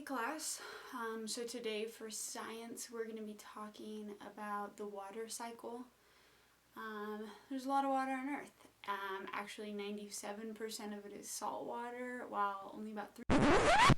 class. So today for science we're going to be talking about the water cycle. There's a lot of water on Earth. Actually 97% of it is salt water, while only about 3%.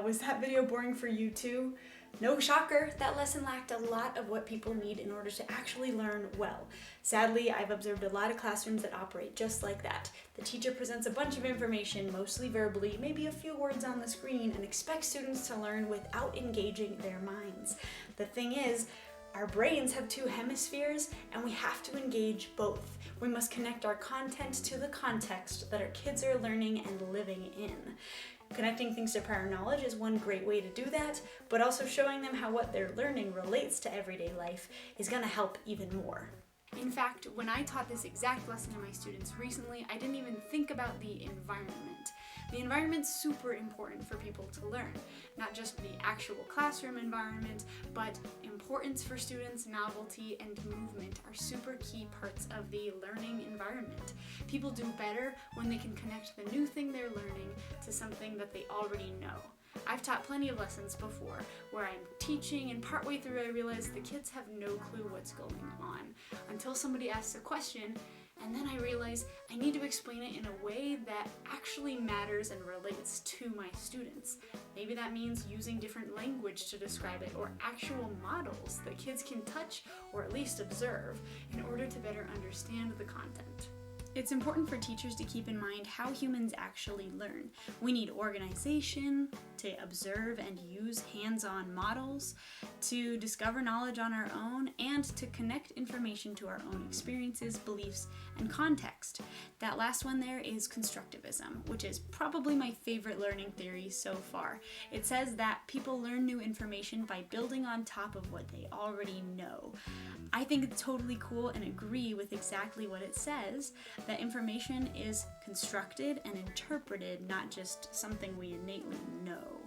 Was that video boring for you too? No shocker, that lesson lacked a lot of what people need in order to actually learn well. Sadly, I've observed a lot of classrooms that operate just like that. The teacher presents a bunch of information, mostly verbally, maybe a few words on the screen, and expects students to learn without engaging their minds. The thing is, our brains have two hemispheres, and we have to engage both. We must connect our content to the context that our kids are learning and living in. Connecting things to prior knowledge is one great way to do that, but also showing them how what they're learning relates to everyday life is going to help even more. In fact, when I taught this exact lesson to my students recently, I didn't even think about the environment. The environment's super important for people to learn. Not just the actual classroom environment, but importance for students, novelty, and movement are super key parts of the learning environment. People do better when they can connect the new thing they're learning to something that they already know. I've taught plenty of lessons before where I'm teaching and partway through I realize the kids have no clue what's going on until somebody asks a question, and then I realize I need to explain it in a way that actually matters and relates to my students. Maybe that means using different language to describe it, or actual models that kids can touch or at least observe in order to better understand the content. It's important for teachers to keep in mind how humans actually learn. We need organization, to observe and use hands-on models, to discover knowledge on our own, and to connect information to our own experiences, beliefs, and context. That last one there is constructivism, which is probably my favorite learning theory so far. It says that people learn new information by building on top of what they already know. I think it's totally cool and agree with exactly what it says, that information is constructed and interpreted, not just something we innately know.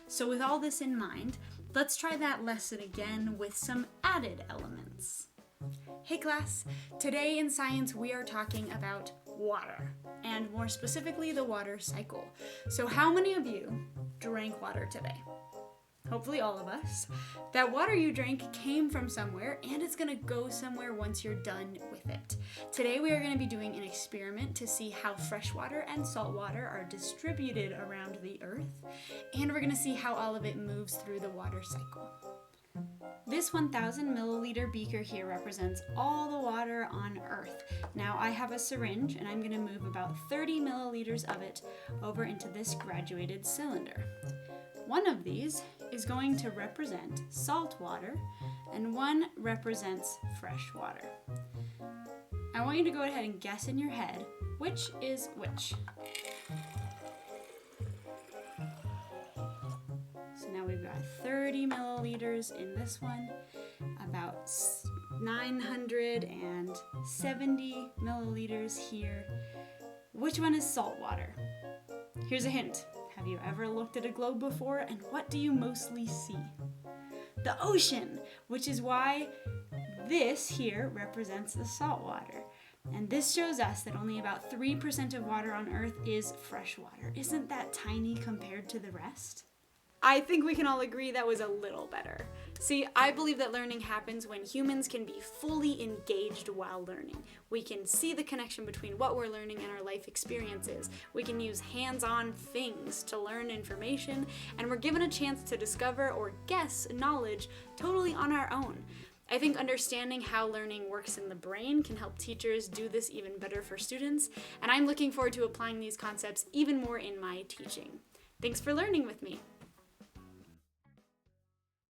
So with all this in mind, let's try that lesson again with some added elements. Hey class, today in science we are talking about water, and more specifically the water cycle. So how many of you drank water today? Hopefully all of us. That water you drank came from somewhere, and it's gonna go somewhere once you're done with it. Today we are gonna be doing an experiment to see how fresh water and salt water are distributed around the earth, and we're gonna see how all of it moves through the water cycle. This 1,000 milliliter beaker here represents all the water on Earth. Now I have a syringe, and I'm going to move about 30 milliliters of it over into this graduated cylinder. One of these is going to represent salt water, and one represents fresh water. I want you to go ahead and guess in your head which is which. So now we've got 30 milliliters in this one, about 970 milliliters here. Which one is salt water? Here's a hint. Have you ever looked at a globe before, and what do you mostly see? The ocean, which is why this here represents the salt water. And this shows us that only about 3% of water on Earth is fresh water. Isn't that tiny compared to the rest? I think we can all agree that was a little better. See, I believe that learning happens when humans can be fully engaged while learning. We can see the connection between what we're learning and our life experiences. We can use hands-on things to learn information, and we're given a chance to discover or guess knowledge totally on our own. I think understanding how learning works in the brain can help teachers do this even better for students, and I'm looking forward to applying these concepts even more in my teaching. Thanks for learning with me.